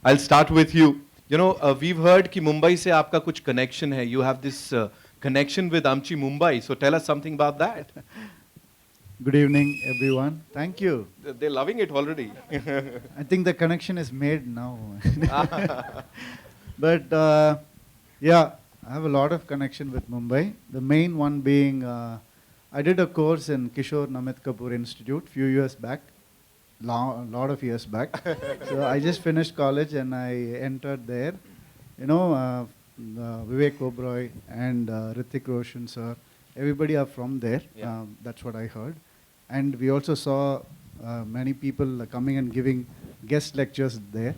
I'll start with you. We've heard कि Mumbai से आपका कुछ connection है. You have this connection with Amchi Mumbai. So tell us something about that. Good evening, everyone. Thank you. They're loving it already. I think the connection is made now. But yeah, I have a lot of connection with Mumbai. The main one being, I did a course in Kishore Namit Kapoor Institute few years back, lot of years back. So I just finished college and I entered there. Vivek Oberoi and Hrithik Roshan sir, everybody are from there. Yeah. That's what I heard. And we also saw many people coming and giving guest lectures there.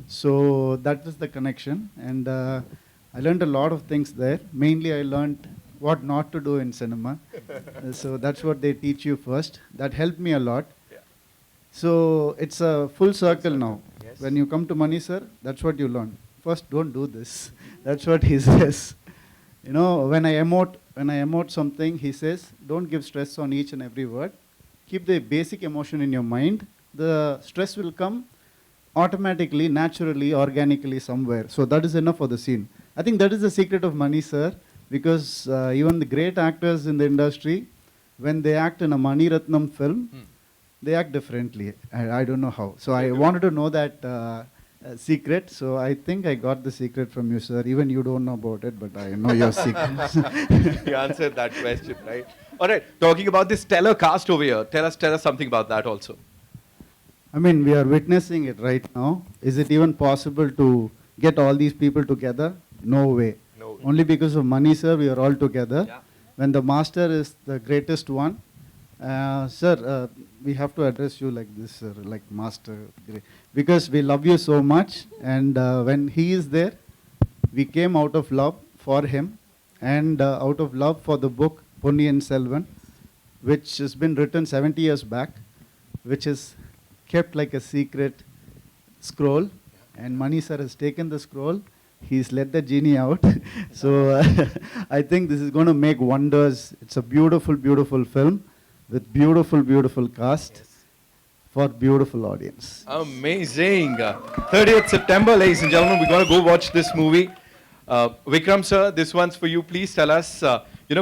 So that was the connection. And I learned a lot of things there. Mainly I learned what not to do in cinema. So that's what they teach you first. That helped me a lot. Yeah. So it's a full circle now. Yes. When you come to Mani sir, that's what you learn. First, don't do this. That's what he says. When I emote something, he says, don't give stress on each and every word. Keep the basic emotion in your mind. The stress will come automatically, naturally, organically somewhere. So that is enough for the scene. I think that is the secret of Mani sir, because even the great actors in the industry, when they act in a Mani Ratnam film, they act differently. I don't know how. So I wanted to know that secret. So I think I got the secret from you, sir. Even you don't know about it, but I know your secret. You answered that question, right? All right. Talking about this stellar cast over here, tell us something about that also. I mean, we are witnessing it right now. Is it even possible to get all these people together? No way. No way. Only because of Mani sir, we are all together. Yeah. When the master is the greatest one, sir, we have to address you like this, sir, like master, because we love you so much. And when he is there, we came out of love for him and out of love for the book Ponniyin Selvan, which has been written 70 years back, which is kept like a secret scroll. And Mani sir has taken the scroll. He's let the genie out. So I think this is going to make wonders. It's a beautiful, beautiful film with beautiful, beautiful cast for beautiful audience. Amazing. 30th September, ladies and gentlemen, we're going to go watch this movie. Vikram sir, this one's for you. Please tell us,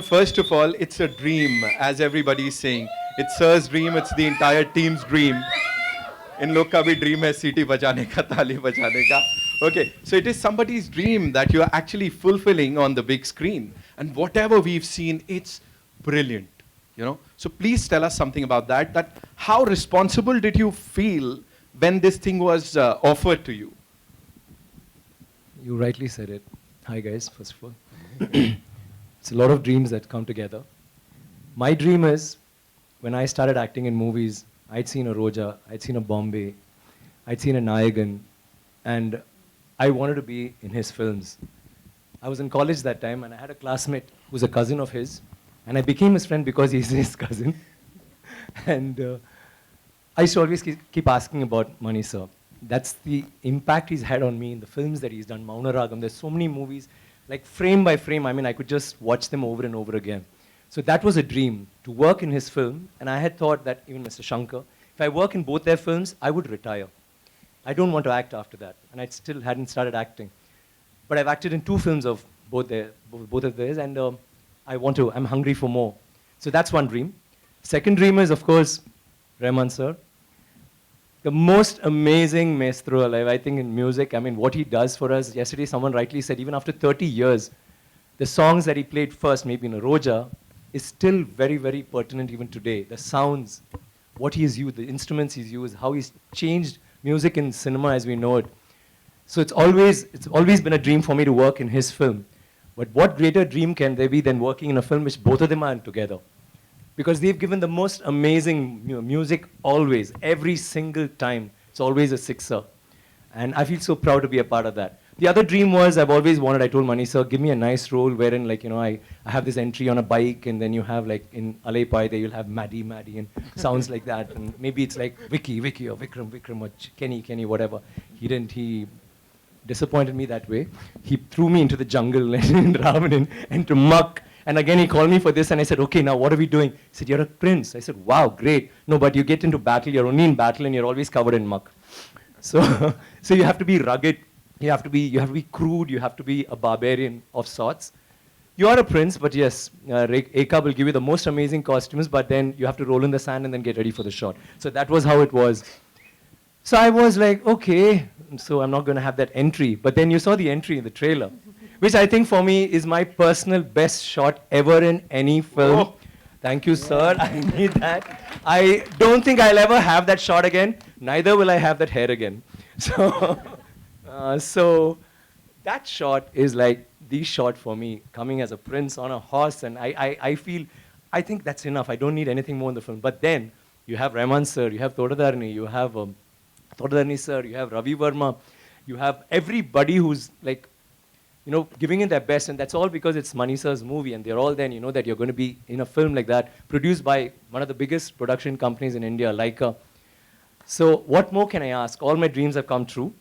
first of all, it's a dream, as everybody is saying. It's sir's dream, it's the entire team's dream. In log ka bhi dream hai सीटी बजाने का, ताली बजाने का. Okay, so it is somebody's dream that you are actually fulfilling on the big screen. And whatever we've seen, it's brilliant. So please tell us something about that how responsible did you feel when this thing was offered to you? You rightly said it. Hi guys, first of all. It's a lot of dreams that come together. My dream is, when I started acting in movies, I'd seen a Roja, I'd seen a Bombay, I'd seen a Nayagan, and I wanted to be in his films. I was in college that time and I had a classmate who was a cousin of his, and I became his friend because he's his cousin. And I used to always keep asking about Mani sir. That's the impact he's had on me in the films that he's done. Mauna Ragam, there's so many movies, like frame by frame, I could just watch them over and over again. So that was a dream, to work in his film, and I had thought that, even Mr. Shankar, if I work in both their films, I would retire. I don't want to act after that, and I still hadn't started acting. But I've acted in 2 films of both of theirs, and I'm hungry for more. So that's one dream. Second dream is, of course, Rahman sir. The most amazing maestro alive, I think, in music. What he does for us. Yesterday, someone rightly said, even after 30 years, the songs that he played first, maybe in a Roja, is still very, very pertinent even today. The sounds, what he's used, the instruments he's used, how he's changed music in cinema as we know it. So it's always been a dream for me to work in his film. But what greater dream can there be than working in a film which both of them are together? Because they've given the most amazing music always, every single time. It's always a sixer. And I feel so proud to be a part of that. The other dream was, I've always wanted, I told Mani sir, give me a nice role wherein I have this entry on a bike, and then you have in Alay Pai, there you'll have Maddie, and sounds like that. And maybe it's like Vicky, or Vikram, or Kenny, whatever. He disappointed me that way. He threw me into the jungle in Ravanan and to muck. And again, he called me for this, and I said, okay, now what are we doing? He said, you're a prince. I said, wow, great. No, but you get into battle, you're only in battle, and you're always covered in muck. So, so you have to be rugged, you have to be crude, you have to be a barbarian of sorts. You are a prince, but yes, Eka will give you the most amazing costumes, but then you have to roll in the sand and then get ready for the shot. So that was how it was. So I was like, okay, so I'm not going to have that entry. But then you saw the entry in the trailer, which I think for me is my personal best shot ever in any film. Oh. Thank you, sir. I need that. I don't think I'll ever have that shot again. Neither will I have that hair again. So, so that shot is like the shot for me, coming as a prince on a horse. And I think that's enough. I don't need anything more in the film. But then you have Rahman sir, you have Thodadarni, you have Thodadarni sir, you have Ravi Verma, you have everybody who's like, you know, giving it their best, and that's all because it's Mani sir's movie, and they're all there, and you know that you're going to be in a film like that, produced by one of the biggest production companies in India, Leica. So what more can I ask? All my dreams have come true,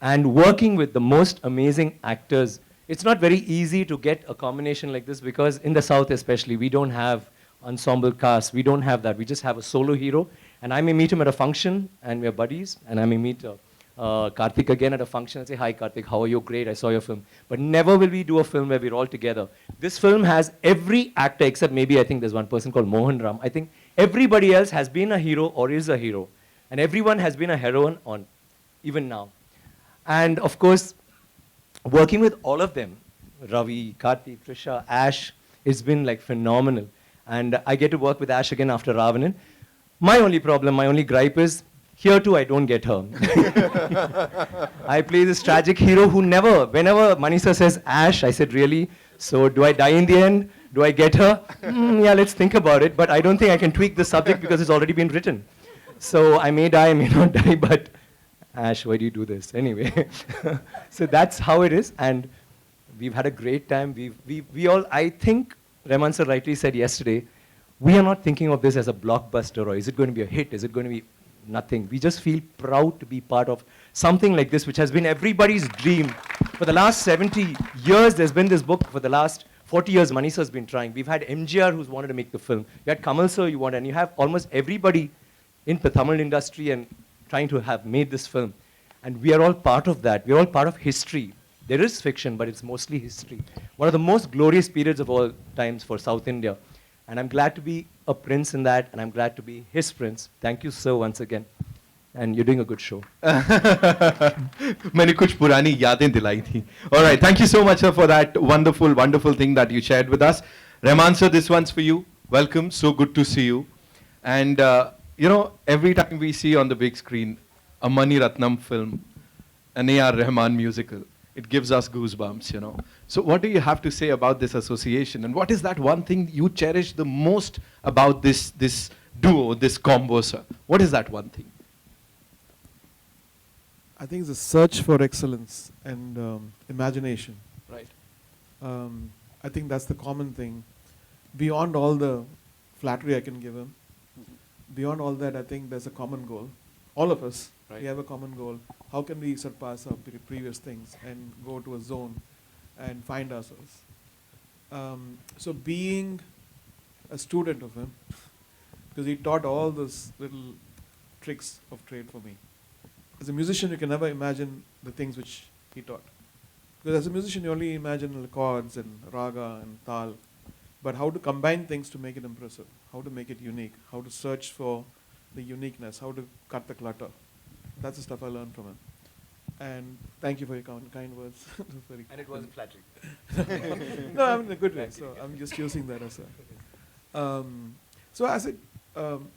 and working with the most amazing actors. It's not very easy to get a combination like this because in the South especially, we don't have ensemble cast, we don't have that. We just have a solo hero, and I may meet him at a function, and we're buddies, and I may meet Karthik again at a function and say, hi Karthik, how are you? Great, I saw your film. But never will we do a film where we're all together. This film has every actor except maybe I think there's one person called Mohan Ram. I think everybody else has been a hero or is a hero. And everyone has been a heroine on, even now. And of course, working with all of them, Ravi, Karthi, Trisha, Ash, it's been like phenomenal. And I get to work with Ash again after Ravanan. My only problem, my only gripe is, here too, I don't get her. I play this tragic hero who never, whenever Manisa says Ash, I said, really? So do I die in the end? Do I get her? Yeah, let's think about it. But I don't think I can tweak the subject because it's already been written. So I may die, I may not die, but Ash, why do you do this? Anyway, so that's how it is. And we've had a great time. We all, I think, Rahman sir rightly said yesterday, we are not thinking of this as a blockbuster or is it going to be a hit? Is it going to be nothing? We just feel proud to be part of something like this, which has been everybody's dream. For the last 70 years, there's been this book. For the last 40 years, Mani sir's been trying. We've had MGR who's wanted to make the film. You had Kamal sir, and you have almost everybody in the Tamil industry and trying to have made this film. And we are all part of that. We're all part of history. There is fiction, but it's mostly history. One of the most glorious periods of all times for South India. And I'm glad to be a prince in that, and I'm glad to be his prince. Thank you, sir, once again. And you're doing a good show. मैंने कुछ पुरानी यादें दिलाई थी. All right, thank you so much, sir, for that wonderful, wonderful thing that you shared with us. Rahman, sir, this one's for you. Welcome, so good to see you. And, you know, every time we see on the big screen a Mani Ratnam film, an A.R. Rahman musical, it gives us goosebumps, you know. So what do you have to say about this association? And what is that one thing you cherish the most about this duo, this combo, sir? What is that one thing? I think it's a search for excellence and imagination. Right. I think that's the common thing. Beyond all the flattery I can give him, beyond all that, I think there's a common goal. All of us, Right. we have a common goal. How can we surpass our previous things and go to a zone and find ourselves? So being a student of him, because he taught all those little tricks of trade for me. As a musician, you can never imagine the things which he taught. Because as a musician, you only imagine the chords and raga and tal. But how to combine things to make it impressive, how to make it unique, how to search for the uniqueness, how to cut the clutter. That's the stuff I learned from him. And thank you for your kind words. And it wasn't flattering. No, I'm in a good way. So I'm just using that as a. So as it,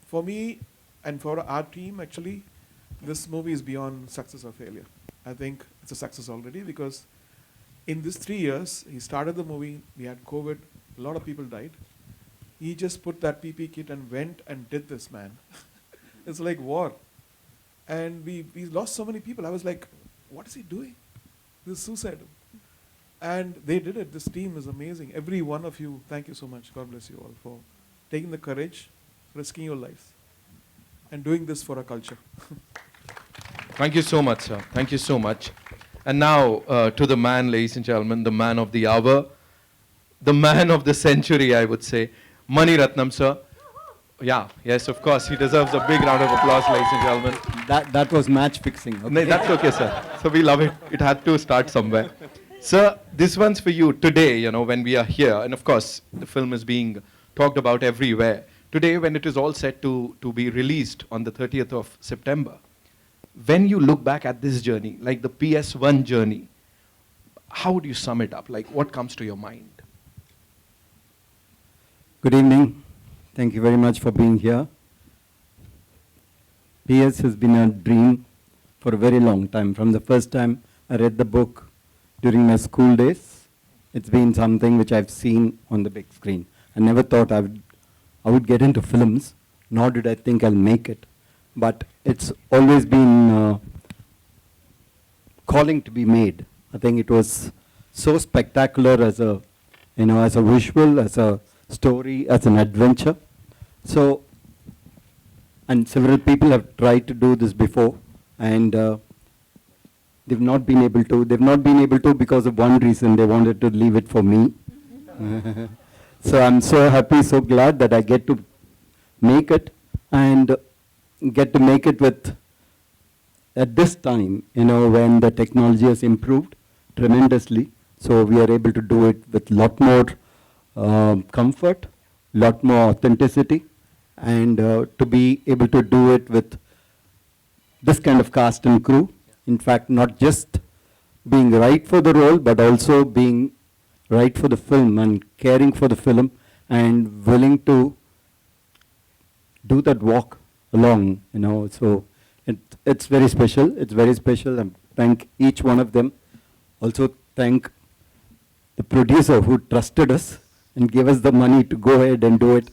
for me and for our team, actually, this movie is beyond success or failure. I think it's a success already because in these 3 years, he started the movie, we had COVID, a lot of people died. He just put that PP kit and went and did this, man. It's like war. And we lost so many people. I was like, what is he doing? This is suicidal. And they did it. This team is amazing. Every one of you, thank you so much. God bless you all for taking the courage, risking your lives, and doing this for our culture. Thank you so much, sir. Thank you so much. And now to the man, ladies and gentlemen, the man of the hour, the man of the century, I would say, Mani Ratnam, sir. Yeah, yes, of course. He deserves a big round of applause, ladies and gentlemen. That was match fixing. No, Okay. that's okay, sir. So we love it. It had to start somewhere. Sir, this one's for you today, when we are here. And of course, the film is being talked about everywhere. Today, when it is all set to be released on the 30th of September, when you look back at this journey, like the PS1 journey, how would you sum it up? Like, what comes to your mind? Good evening. Thank you very much for being here. PS has been a dream for a very long time. From the first time I read the book during my school days, it's been something which I've seen on the big screen. I never thought I would get into films, nor did I think I'll make it. But it's always been calling to be made. I think it was so spectacular as a, as a visual, as a story, as an adventure. So, and several people have tried to do this before, and they've not been able to. They've not been able to because of one reason. They wanted to leave it for me. So I'm so happy, so glad that I get to make it, and get to make it with, at this time, when the technology has improved tremendously. So we are able to do it with lot more comfort, lot more authenticity, and to be able to do it with this kind of cast and crew. In fact, not just being right for the role, but also being right for the film and caring for the film and willing to do that walk along, So it's very special. It's very special. And thank each one of them. Also thank the producer who trusted us and gave us the money to go ahead and do it.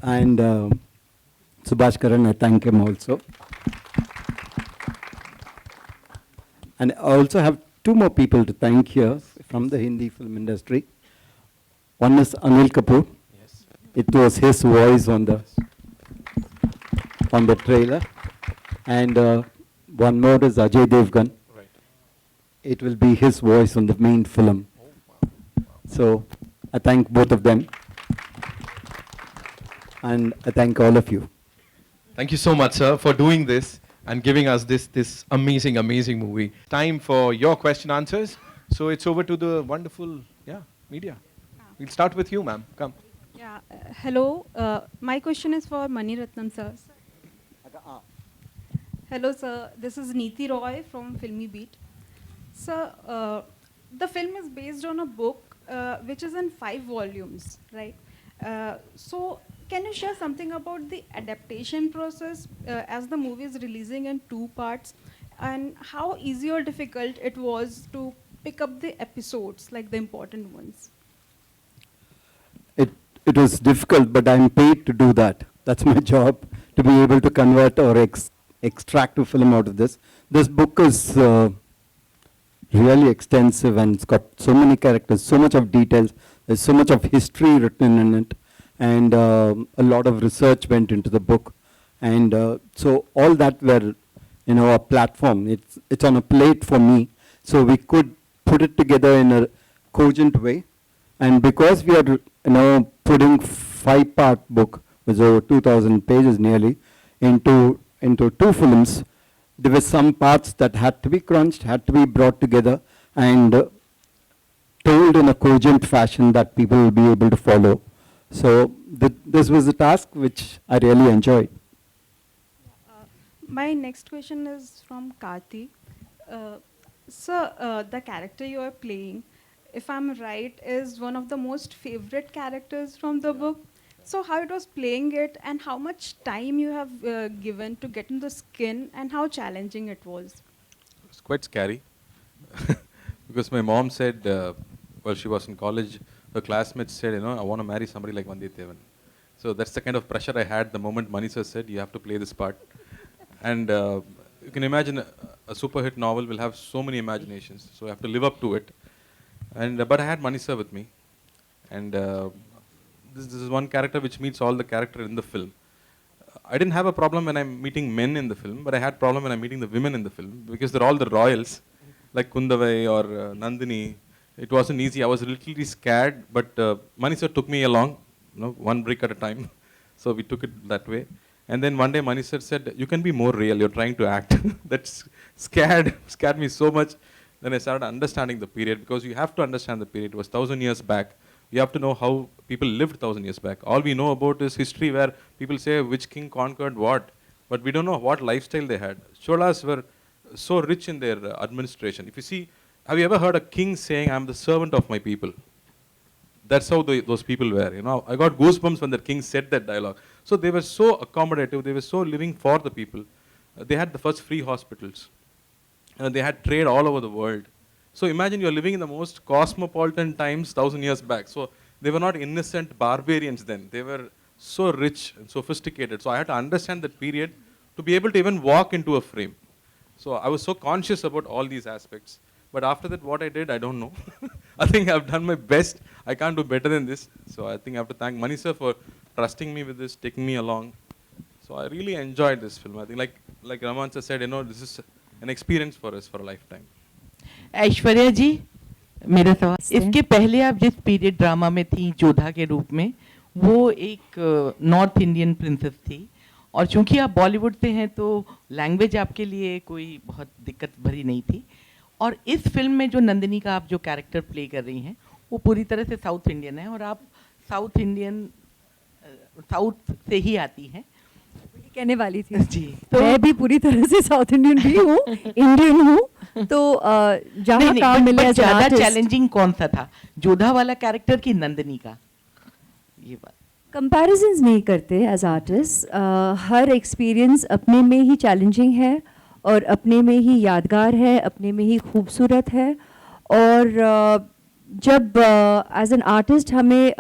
And Subhash Karan, I thank him also. And I also have two more people to thank here from the Hindi film industry. One is Anil Kapoor. Yes. It was his voice on the trailer. And one more is Ajay Devgan. Right. It will be his voice on the main film. So I thank both of them. And I thank all of you. Thank you so much, sir, for doing this and giving us this amazing, amazing movie. Time for your question answers. So it's over to the wonderful, media. We'll start with you, ma'am. Come. Yeah. Hello. My question is for Mani Ratnam sir. Hello, sir. This is Neeti Roy from Filmy Beat. Sir, the film is based on a book which is in 5 volumes, right? So, can you share something about the adaptation process as the movie is releasing in 2 parts, and how easy or difficult it was to pick up the episodes, like the important ones? It was difficult, but I'm paid to do that. That's my job, to be able to convert or extract a film out of this. This book is really extensive, and it's got so many characters, so much of details. There's so much of history written in it, and a lot of research went into the book. And so all that were, a platform. It's on a plate for me, so we could put it together in a cogent way. And because we are, putting 5-part book, with over 2,000 pages nearly, into 2 films, there were some parts that had to be crunched, had to be brought together, and told in a cogent fashion that people will be able to follow. So this was a task which I really enjoyed. My next question is from Karthi. Sir, the character you are playing, if I'm right, is one of the most favorite characters from the book. So how it was playing it, and how much time you have given to get in the skin, and how challenging it was? It's quite scary because my mom said, while she was in college, her classmates said, I want to marry somebody like Vandiyathevan. So that's the kind of pressure I had the moment Mani sir said, you have to play this part. And you can imagine a super hit novel will have so many imaginations, so I have to live up to it. And but I had Mani sir with me, and this is one character which meets all the character in the film. I didn't have a problem when I'm meeting men in the film, but I had problem when I'm meeting the women in the film, because they're all the royals, like Kundavai or Nandini. It wasn't easy. I was literally scared, but Mani sir took me along, one brick at a time. So we took it that way. And then one day Mani sir said, you can be more real, you're trying to act. That's scared me so much. Then I started understanding the period, because you have to understand the period. It was 1,000 years back. You have to know how people lived 1,000 years back. All we know about is history, where people say which king conquered what, but we don't know what lifestyle they had. Cholas were so rich in their administration. If you see, have you ever heard a king saying, I'm the servant of my people? That's how those people were. You know, I got goosebumps when the king said that dialogue. So they were so accommodative. They were so living for the people. They had the first free hospitals. They had trade all over the world. So imagine you're living in the most cosmopolitan times 1,000 years back. So they were not innocent barbarians then. They were so rich and sophisticated. So I had to understand that period to be able to even walk into a frame. So I was so conscious about all these aspects. But after that, what I did, I don't know. I think I've done my best. I can't do better than this. So I think I have to thank Mani sir for trusting me with this, taking me along. So I really enjoyed this film. I think like Raman sir said, you know, this is an experience for us for a lifetime. Aishwarya जी, मेरा सवाल, इसके पहले आप जिस period drama में थी जोधा के रूप में, वो एक नॉर्थ इंडियन प्रिंसेस थी, और चूंकि आप बॉलीवुड से हैं तो लैंग्वेज आपके लिए कोई बहुत दिक्कत भरी नहीं थी, और इस फिल्म में जो नंदिनी का आप जो कैरेक्टर प्ले कर रही हैं वो पूरी तरह से साउथ इंडियन है, और आप साउथ से ही आती हैं। कहने वाली थी जी, तो मैं भी पूरी तरह से साउथ इंडियन भी हूँ, इंडियन हूँ, तो जहाँ काम मिले ज़्यादा चैलेंजिंग कौन सा था, जोधा वाला कैरेक्टर की नंदिनी का? ये बात कंपैरिजंस नहीं करते एज आर्टिस्ट। हर एक्सपीरियंस अपने में ही चैलेंजिंग है और अपने में ही यादगार है, अपने में ही खूबसूरत है। और जब एज एन आर्टिस्ट हमें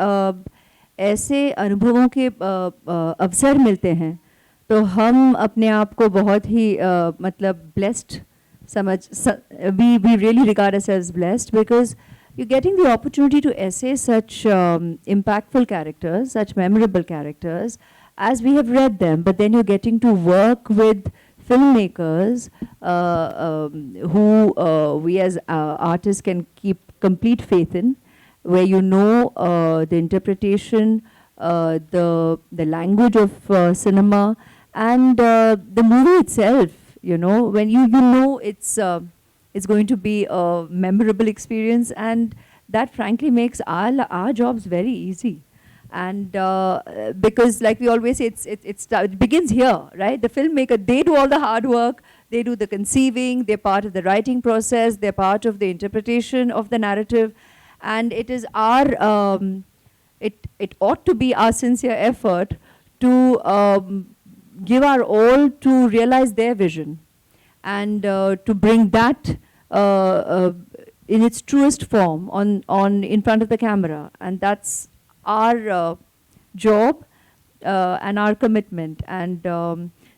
ऐसे अनुभवों के अवसर मिलते हैं तो हम अपने आप को बहुत ही मतलब blessed we really regard ourselves blessed, because you're getting the opportunity to essay such impactful characters, such memorable characters, as we have read them, but then you're getting to work with filmmakers who we as artists can keep complete faith in, where you know the interpretation, the language of cinema, and the movie itself. You know, when you know it's going to be a memorable experience, and that frankly makes our jobs very easy. And because, like we always say, it begins here, right? The filmmaker, they do all the hard work, they do the conceiving, they're part of the writing process, they're part of the interpretation of the narrative, and it is our it ought to be our sincere effort to give our all to realize their vision, and to bring that in its truest form on in front of the camera. And that's our job and our commitment, and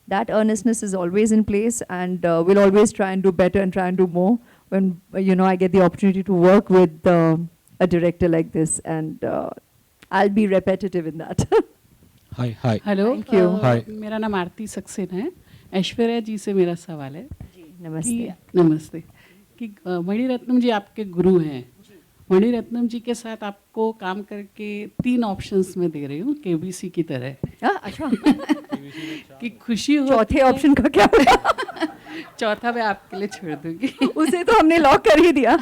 that earnestness is always in place, and we'll always try and do better and try and do more when I get the opportunity to work with a director like this, and I'll be repetitive in that. Hi hi hello, thank you. Hi, मेरा नाम आरती सक्सेना है। ऐश्वर्या जी से मेरा सवाल है। जी, नमस्ते। नमस्ते। कि मणिरत्नम जी आपके गुरु हैं, मणिरत्नम जी के साथ आपको काम करके 3 ऑप्शंस में दे रही हूँ, केबीसी की तरह। अच्छा। कि खुशी हो। चौथे ऑप्शन का क्या होगा? चौथा मैं आपके लिए छोड़ दूंगी। उसे तो हमने लॉक कर ही दिया।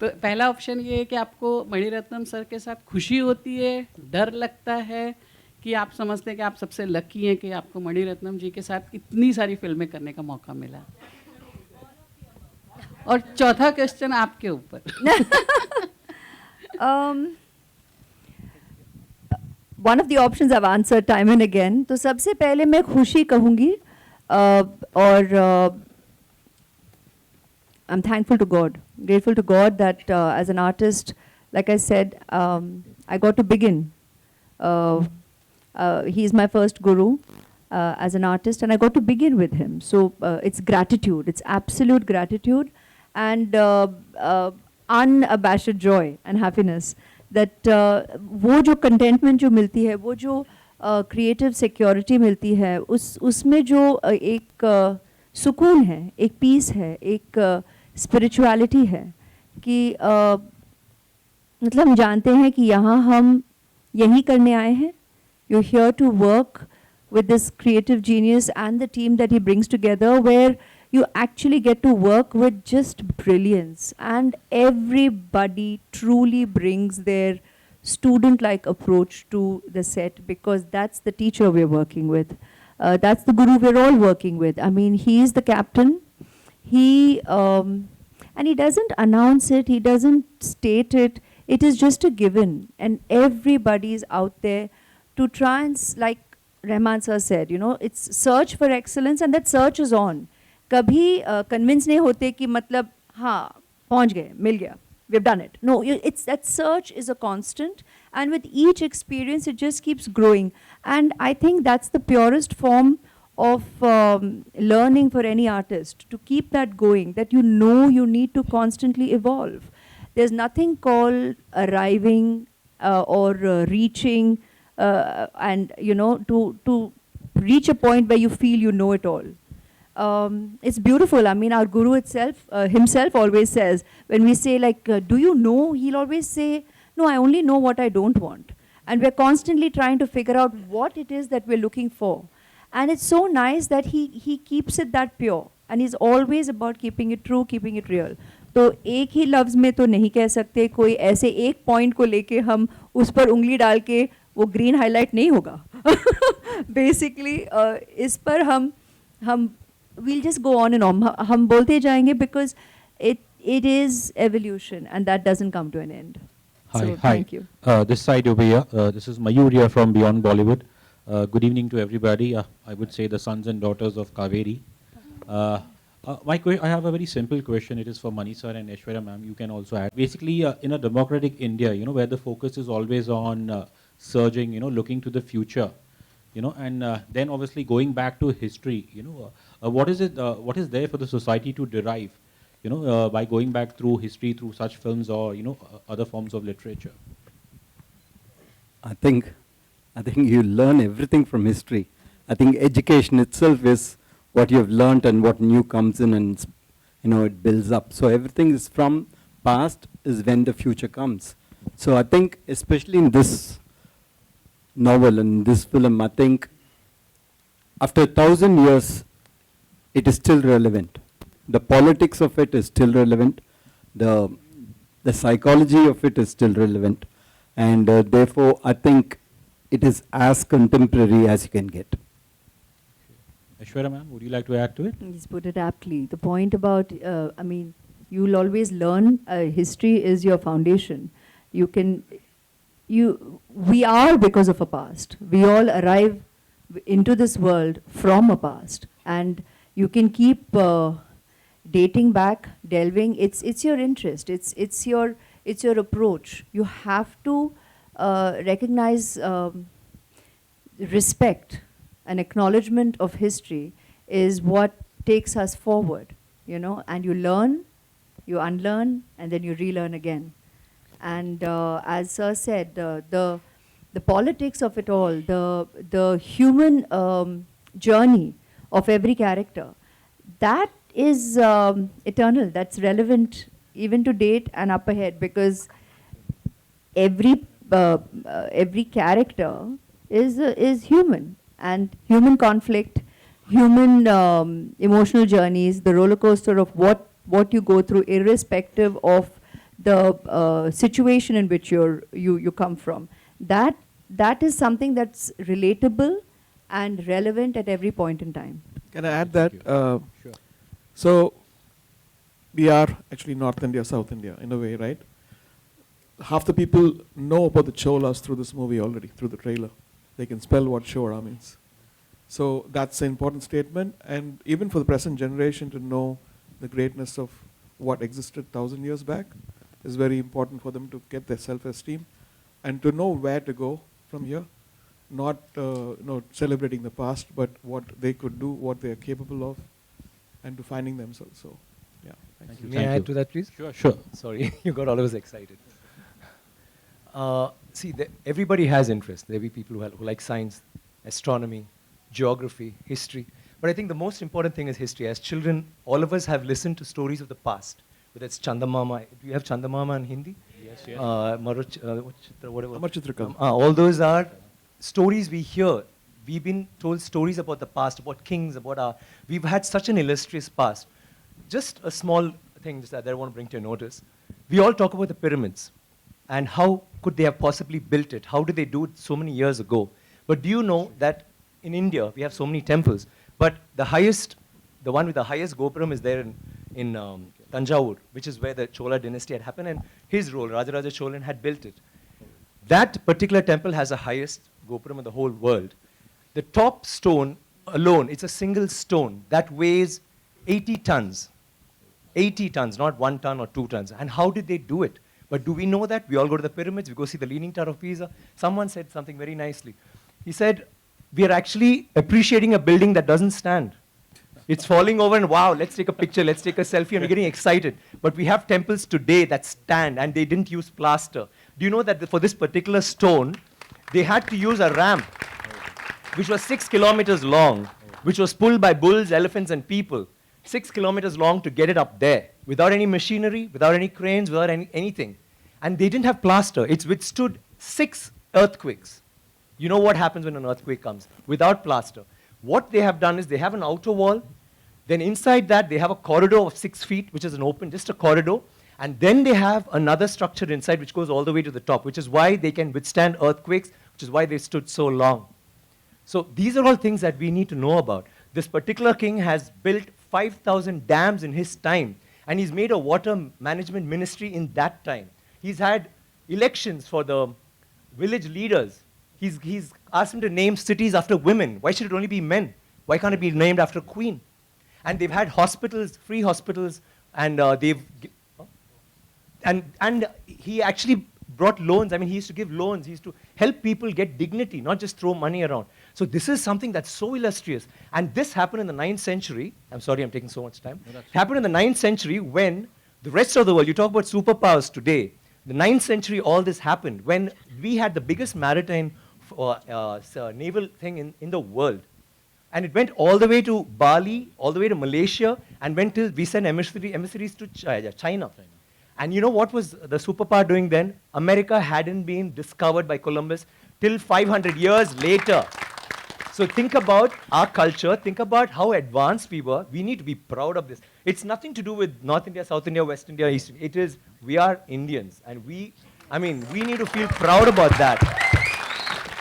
तो पहला ऑप्शन ये है कि आपको मणिरत्नम सर के साथ खुशी होती है, डर लगता है, कि आप समझते हैं कि आप सबसे लकी हैं कि आपको मणिरत्नम जी के साथ इतनी सारी फिल्में करने का मौका मिला। और चौथा क्वेश्चन आपके ऊपर। One of the options I've answered time and again. तो सबसे पहले मैं खुशी कहूँगी, और I'm thankful to God, grateful to God that as an artist, like I said, I got to begin. He's my first guru as an artist, and I got to begin with him. So it's gratitude, it's absolute gratitude, and unabashed joy and happiness. That वो जो contentment जो मिलती है, वो जो creative security मिलती है, उसमें जो एक सुकून है, एक पीस है, एक स्पिरिचुअलिटी है, कि मतलब हम जानते हैं कि यहाँ हम यही करने आए हैं, You're here to work with this creative genius and the team that he brings together, where you actually get to work with just brilliance, and everybody truly brings their student-like approach to the set, because that's the teacher we're working with. That's the guru we're all working with. I mean, he is the captain. And he doesn't announce it, he doesn't state it, it is just a given. And everybody's out there to try and, like Rahman sir said, you know, it's search for excellence, and that search is on. Kabhi convince nahi hote ki matlab, हाँ, पहुंच गए, मिल गया, we've done it. No, it's that search is a constant, and with each experience, it just keeps growing. And I think that's the purest form of learning for any artist, to keep that going, that you know you need to constantly evolve. There's nothing called arriving or reaching and, you know, to reach a point where you feel you know it all. It's beautiful. I mean, our guru itself, himself always says, when we say like, do you know? He'll always say, no, I only know what I don't want. And we're constantly trying to figure out what it is that we're looking for. And it's so nice that he keeps it that pure. And he's always about keeping it true, keeping it real. तो एक ही लफ्ज़ में तो नहीं कह सकते, कोई ऐसे एक पॉइंट को लेके हम उस पर उंगली डाल के वो ग्रीन हाईलाइट नहीं होगा. बेसिकली इस पर हम we'll just go on and on. हम बोलते जाएंगे because it is evolution, and that doesn't come to an end. Hi, So, hi. thank you. This side over here. This is Mayur from Beyond Bollywood. Good evening to everybody. I would say the sons and daughters of Kaveri. I have a very simple question. It is for Mani sir and Aishwarya ma'am. You can also add. Basically, in a democratic India, you know, where the focus is always on surging, you know, looking to the future, you know, and then obviously going back to history, you know, what is there for the society to derive, you know, by going back through history, through such films or, you know, other forms of literature? I think you learn everything from history. I think education itself is what you have learned and what new comes in, and you know, it builds up. So everything is from past is when the future comes. So I think especially in this novel and this film, I think after 1,000 years, it is still relevant. The politics of it is still relevant. The psychology of it is still relevant. And therefore, I think it is as contemporary as you can get. Aishwarya ma'am, would you like to add to it? He's put it aptly. The point about, I mean, you'll always learn, history is your foundation. We are because of a past. We all arrive into this world from a past. And you can keep dating back, delving. It's your interest. It's your approach. You have to recognize respect. An acknowledgement of history is what takes us forward, you know, and you learn, you unlearn, and then you relearn again. And as Sir said, the politics of it all, the human journey of every character, that is eternal, that's relevant even to date and up ahead, because every character is human. And human conflict, human emotional journeys, the roller coaster of what you go through, irrespective of the situation in which you come from. That is something that's relatable and relevant at every point in time. Can I add that? Sure. So we are actually North India, South India in a way, right? Half the people know about the Cholas through this movie already, through the trailer. They can spell what Chora means. So that's an important statement, and even for the present generation to know the greatness of what existed 1,000 years back is very important for them to get their self-esteem and to know where to go from here. Not celebrating the past, but what they could do, what they are capable of, and to finding themselves. So, yeah. Thank you. May I add to that, please? Sure. Sorry, you got all of us excited. See, everybody has interest. There will be people who like science, astronomy, geography, history. But I think the most important thing is history. As children, all of us have listened to stories of the past. Whether it's Chandamama. Do you have Chandamama in Hindi? Yes. Whatever. Amar Chitraka. All those are stories we hear, we've been told stories about the past, about kings, we've had such an illustrious past. Just a small thing that I want to bring to your notice. We all talk about the pyramids and how could they have possibly built it? How did they do it so many years ago? But do you know that in India, we have so many temples, but the one with the highest Gopuram is there in Tanjavur, which is where the Chola dynasty had happened, and his role, Rajaraja Cholan, had built it. That particular temple has the highest Gopuram in the whole world. The top stone alone, it's a single stone that weighs 80 tons. 80 tons, not 1 ton or 2 tons. And how did they do it? But do we know that? We all go to the pyramids, we go see the Leaning Tower of Pisa. Someone said something very nicely. He said, we are actually appreciating a building that doesn't stand. It's falling over and wow, let's take a picture, let's take a selfie, and we're getting excited. But we have temples today that stand and they didn't use plaster. Do you know that for this particular stone, they had to use a ramp, which was 6 kilometers long, which was pulled by bulls, elephants, and people. 6 kilometers long to get it up there, without any machinery, without any cranes, without anything. And they didn't have plaster. It's withstood 6 earthquakes. You know what happens when an earthquake comes? Without plaster. What they have done is they have an outer wall, then inside that they have a corridor of 6 feet, which is an open, just a corridor, and then they have another structure inside which goes all the way to the top, which is why they can withstand earthquakes, which is why they stood so long. So these are all things that we need to know about. This particular king has built 5,000 dams in his time, and he's made a water management ministry in that time. He's had elections for the village leaders. He's asked them to name cities after women. Why should it only be men? Why can't it be named after a queen? And they've had hospitals, free hospitals, and and he actually brought loans. I mean, he used to give loans. He used to help people get dignity, not just throw money around. So this is something that's so illustrious. And this happened in the 9th century. I'm sorry I'm taking so much time. No, it happened in the 9th century when the rest of the world, you talk about superpowers today, the 9th century all this happened when we had the biggest maritime naval thing in the world. And it went all the way to Bali, all the way to Malaysia, and went till we sent emissaries to China. And you know what was the superpower doing then? America hadn't been discovered by Columbus till 500 years later. So think about our culture, think about how advanced we were. We need to be proud of this. It's nothing to do with North India, South India, West India, East India. It is, we are Indians. And we need to feel proud about that.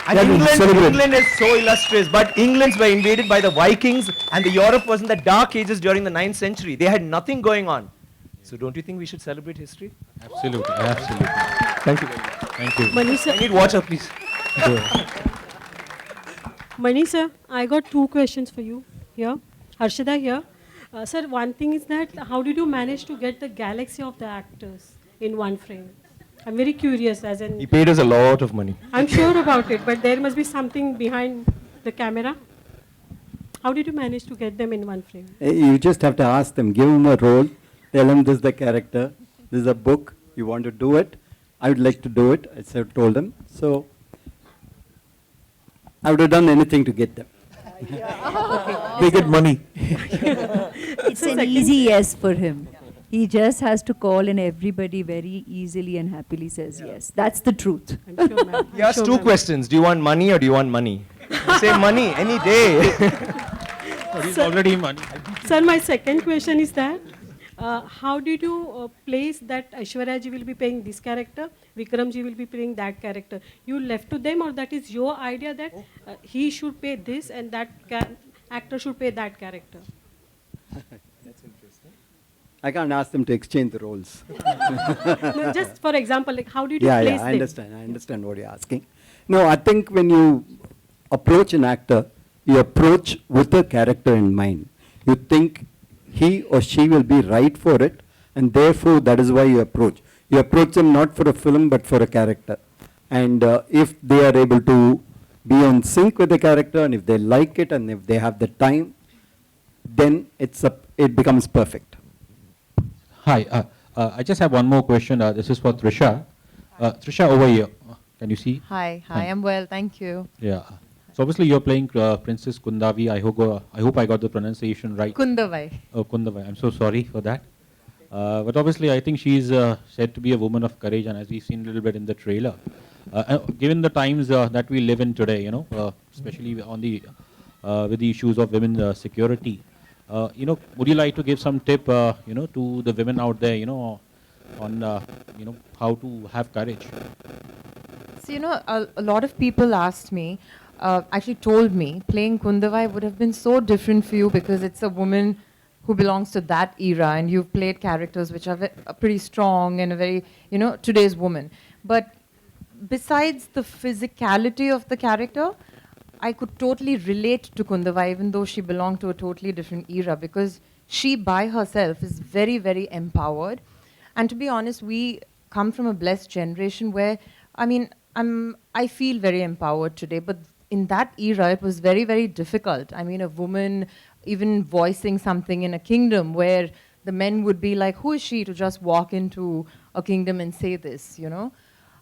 And England is so illustrious, but Englands were invaded by the Vikings, and the Europe was in the dark ages during the 9th century. They had nothing going on. So don't you think we should celebrate history? Absolutely, absolutely. Thank you very much. Thank you. Mani sir, I need water, please. Mani sir, I got 2 questions for you here. Harshada here. Sir, one thing is that how did you manage to get the galaxy of the actors in one frame? I'm very curious as in... He paid us a lot of money. I'm sure about it, but there must be something behind the camera. How did you manage to get them in one frame? You just have to ask them, give them a role, tell them this is the character, this is a book, you want to do it, I would like to do it, I told them. So, I would have done anything to get them. They get money. It's an easy yes for him. He just has to call and everybody very easily and happily says yes. That's the truth. I'm sure, ma'am. He asked 2 questions. Do you want money or do you want money? You say money any day. He's already money. Sir, my second question is that how did you place that Aishwarya ji will be playing this character, Vikram ji will be playing that character? You left to them, or that is your idea that he should play this and that actor should play that character? That's interesting. I can't ask them to exchange the roles. No, just for example, like how did you Yeah, place I understand what you're asking. No, I think when you approach an actor, you approach with a character in mind. You think he or she will be right for it, and therefore that is why you approach. You approach them not for a film but for a character. And if they are able to be on sync with the character, and if they like it, and if they have the time, then it becomes perfect. Hi, I just have one more question. This is for Trisha. Trisha, over here. Can you see? Hi, I'm well, thank you. Yeah. So obviously you're playing Princess Kundavi. I hope I got the pronunciation right. Kundavai. Oh, Kundavai. I'm so sorry for that. But obviously I think she's said to be a woman of courage, and as we've seen a little bit in the trailer. given the times that we live in today, especially on the with the issues of women's security, would you like to give some tip, to the women out there, on how to have courage? So, a lot of people asked me, actually told me, playing Kundavai would have been so different for you because it's a woman who belongs to that era, and you've played characters which are pretty strong and a very, today's woman. But besides the physicality of the character, I could totally relate to Kundavai, even though she belonged to a totally different era, because she by herself is very, very empowered. And to be honest, we come from a blessed generation where, I feel very empowered today, but in that era, it was very, very difficult. I mean, a woman even voicing something in a kingdom where the men would be like, who is she to just walk into a kingdom and say this,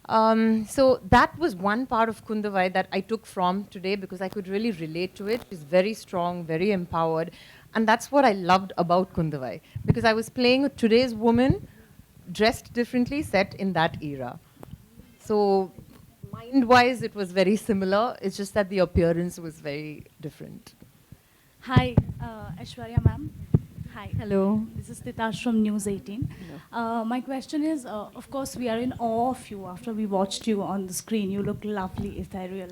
So that was one part of Kundavai that I took from today because I could really relate to it. She's very strong, very empowered. And that's what I loved about Kundavai, because I was playing today's woman dressed differently, set in that era. So mind-wise, it was very similar. It's just that the appearance was very different. Hi, Aishwarya ma'am. Hi. Hello. This is Titash from News 18. My question is, of course, we are in awe of you after we watched you on the screen. You look lovely, ethereal.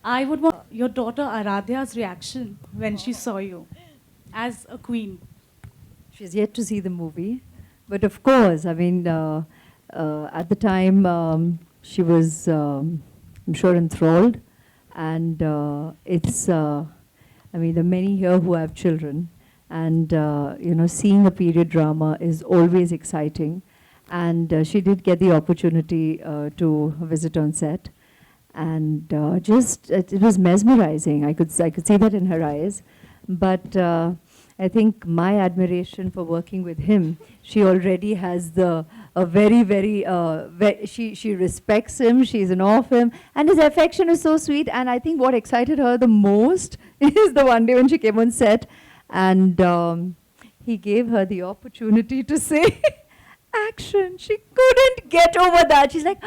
I would want your daughter Aradhya's reaction when she saw you as a queen. She's yet to see the movie. But of course, at the time, she was, I'm sure, enthralled. And there are many here who have children. And, seeing a period drama is always exciting. And she did get the opportunity to visit on set. And it was mesmerizing. I could see that in her eyes. But I think my admiration for working with him, she already has she respects him, she's in awe of him, and his affection is so sweet. And I think what excited her the most is the one day when she came on set and he gave her the opportunity to say action. She couldn't get over that. She's like,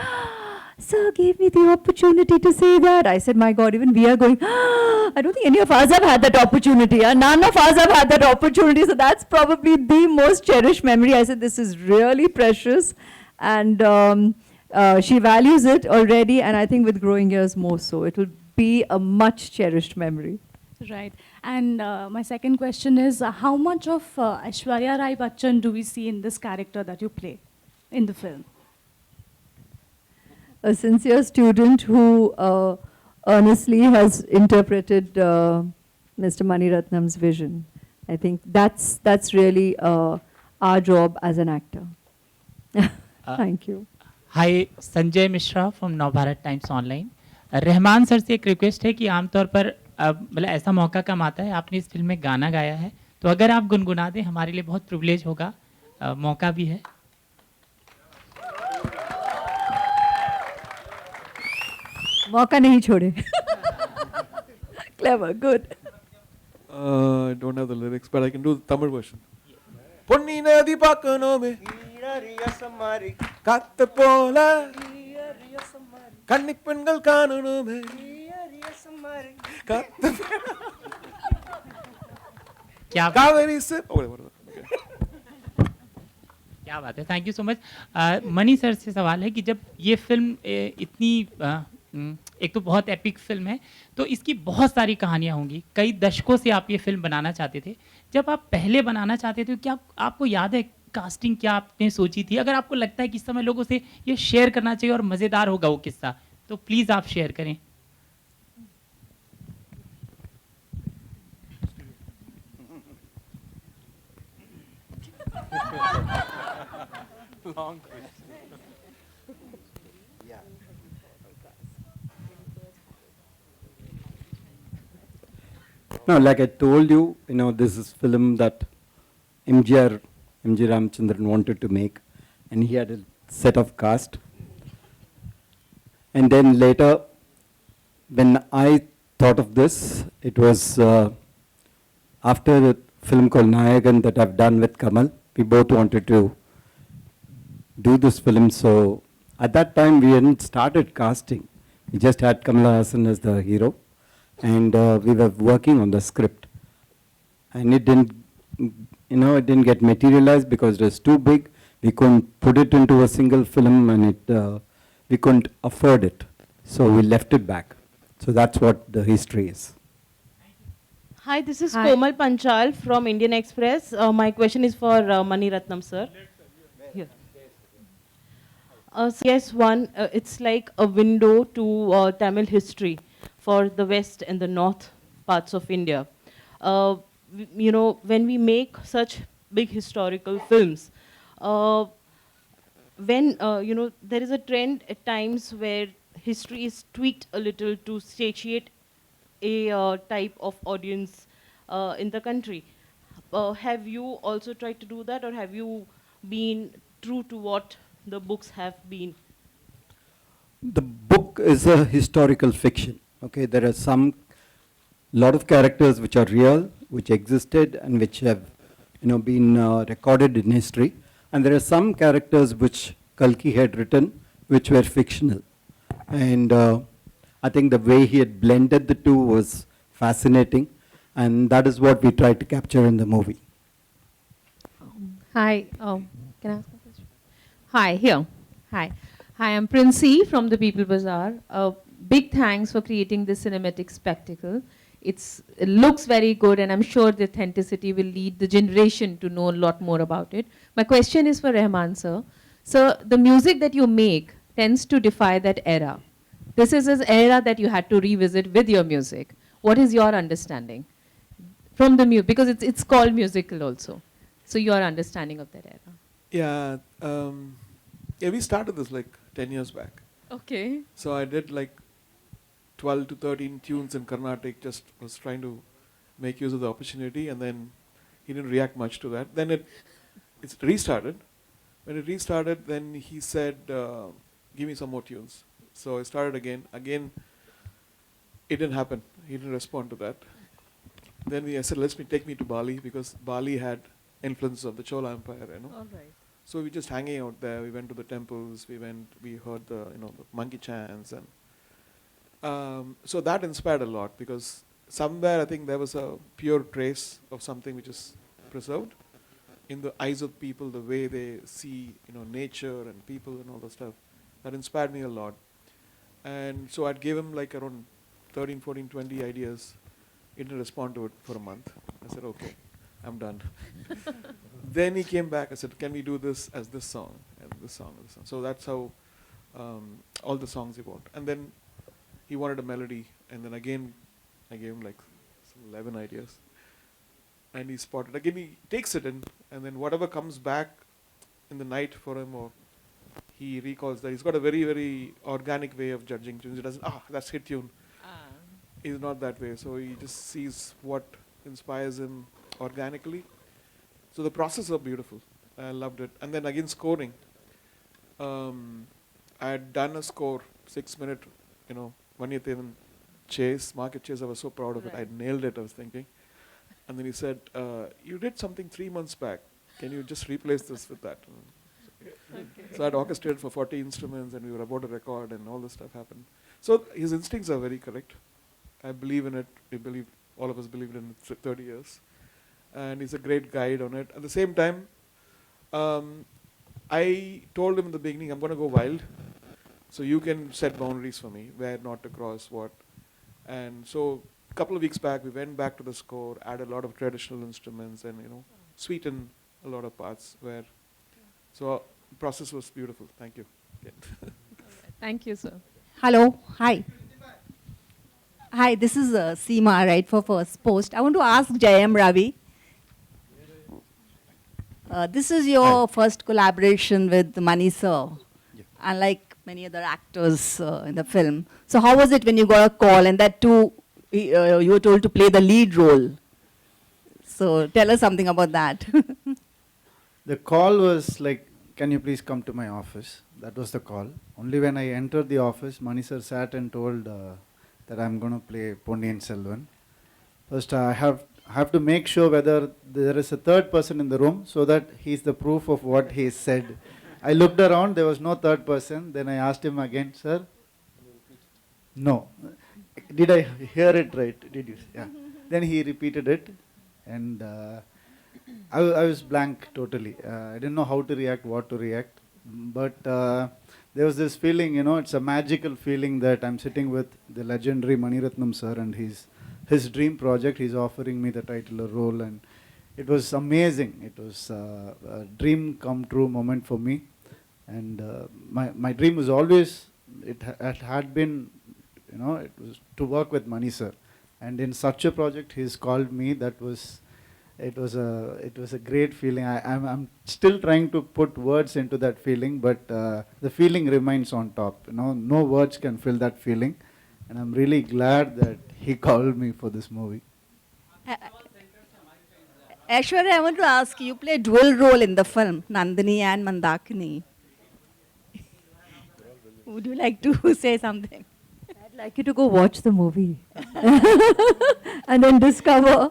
sir gave me the opportunity to say that. I said, my God, even we are going, I don't think any of us have had that opportunity. None of us have had that opportunity. So that's probably the most cherished memory. I said, this is really precious. And she values it already. And I think with growing years more so. It will be a much cherished memory. Right. And my second question is, how much of Aishwarya Rai Bachchan do we see in this character that you play in the film? A sincere student who earnestly has interpreted Mr. Mani Ratnam's vision. I think that's really our job as an actor. Thank you. Hi, Sanjay Mishra from Navbharat Times Online. Rahman sir से एक request है कि आमतौर पर मतलब ऐसा मौका कम आता है, आपने इस फिल्म में गाना गाया है, तो अगर आप गुनगुना दें हमारे लिए बहुत प्रिविलेज होगा, मौका भी है. मौका नहीं छोड़े. Clever, good. I don't have the lyrics, but I can do the Tamil version. Ponniyin Selvan katta pola kannik pengal kaananume katta क्या Kaveri se क्या बात है, thank you so much. Money sir से सवाल है कि जब ये फिल्म इतनी एक तो बहुत एपिक फिल्म है, तो इसकी बहुत सारी कहानियाँ होंगी, कई दशकों से आप ये फिल्म बनाना चाहते थे. जब आप पहले बनाना चाहते थे, क्या आपको याद है कास्टिंग क्या आपने सोची थी? अगर आपको लगता है कि इस समय लोगों से ये शेयर करना चाहिए और मज़ेदार होगा वो किस्सा, तो प्लीज़ आप शेयर करें. Long question. No, like I told you, this is film that MG Ramchandran wanted to make, and he had a set of cast. And then later, when I thought of this, it was after a film called Nayagan that I've done with Kamal. We both wanted to do this film, so at that time we hadn't started casting. We just had Kamala Hassan as the hero, and we were working on the script, and it didn't, it didn't get materialized because it was too big. We couldn't put it into a single film, and we couldn't afford it, so we left it back. So that's what the history is. Hi, this is Hi. Komal Panchal from Indian Express. My question is for Mani Ratnam sir. Here. Yes, it's like a window to Tamil history for the west and the north parts of India. When we make such big historical films, there is a trend at times where history is tweaked a little to satiate a type of audience in the country. Have you also tried to do that, or have you been true to what the books have been? The book is a historical fiction. Okay, there are lot of characters which are real, which existed, and which have, been recorded in history. And there are some characters which Kalki had written, which were fictional. And I think the way he had blended the two was fascinating, and that is what we tried to capture in the movie. Hi. Oh, can I ask a question? Hi, here. Hi. Hi, I'm Princey from the People Bazaar. Big thanks for creating this cinematic spectacle. It looks very good, and I'm sure the authenticity will lead the generation to know a lot more about it. My question is for Rahman sir. So the music that you make tends to defy that era. This is an era that you had to revisit with your music. What is your understanding from the music? Because it's called musical also. So your understanding of that era. Yeah, we started this like 10 years back. Okay. So I did like 12 to 13 tunes in Carnatic, just was trying to make use of the opportunity, and then he didn't react much to that. Then it's restarted. When it restarted, then he said, give me some more tunes. So I started again. Again, it didn't happen. He didn't respond to that. Then I said, take me to Bali, because Bali had influence of the Chola Empire, All right. So we just hanging out there. We went to the temples. We heard the the monkey chants, and so that inspired a lot, because somewhere I think there was a pure trace of something which is preserved in the eyes of people, the way they see nature and people and all the stuff. That inspired me a lot, and so I'd give him like around 13, 14, 20 ideas. He didn't respond to it for a month. I said, okay, I'm done. Then he came back. I said, can we do this as this song and this song and this song? So that's how all the songs evolved. And then he wanted a melody, and then again I gave him like 11 ideas, and he spotted. Again he takes it in, and then whatever comes back in the night for him, or he recalls that. He's got a very, very organic way of judging tunes. He doesn't, that's hit tune. He's not that way. So he just sees what inspires him organically. So the process was beautiful. I loved it. And then again scoring. I had done a score, 6-minute, Vanyathevan chase, market chase. I was so proud of it. I nailed it, I was thinking. And then he said, you did something 3 months back. Can you just replace this with that? So I'd orchestrated for 40 instruments, and we were about to record, and all this stuff happened. So his instincts are very correct. I believe in it. All of us believed in it 30 years. And he's a great guide on it. At the same time, I told him in the beginning, I'm going to go wild. So you can set boundaries for me, where not to cross what. And so a couple of weeks back, we went back to the score, added a lot of traditional instruments, and sweeten a lot of parts. So the process was beautiful. Thank you. Thank you, sir. Hello. Hi. Hi, this is Seema, right, for First Post. I want to ask Jayram Ravi. This is your first collaboration with Mani sir, unlike many other actors in the film. So how was it when you got a call, and that too, you were told to play the lead role? So tell us something about that. The call was like, can you please come to my office? That was the call. Only when I entered the office, Mani sir sat and told that I'm going to play Ponniyin Selvan. First, I have to make sure whether there is a third person in the room, so that he's the proof of what he said. I looked around, there was no third person. Then I asked him again, sir, No. Did I hear it right? Did you? Yeah. Then he repeated it, and I was blank totally. I didn't know how to react, what to react. But there was this feeling, you know, it's a magical feeling that I'm sitting with the legendary Mani Ratnam sir, and his dream project. He's offering me the titular role, and it was amazing. It was a dream come true moment for me. And my dream was always, it had been, you know, it was to work with Mani sir. And in such a project, he's called me. It was a great feeling. I'm still trying to put words into that feeling, but the feeling remains on top. You know, no words can fill that feeling, and I'm really glad that he called me for this movie. Aishwarya, I want to ask you, you play dual role in the film, Nandini and Mandakini. Would you like to say something? I'd like you to go watch the movie and then discover.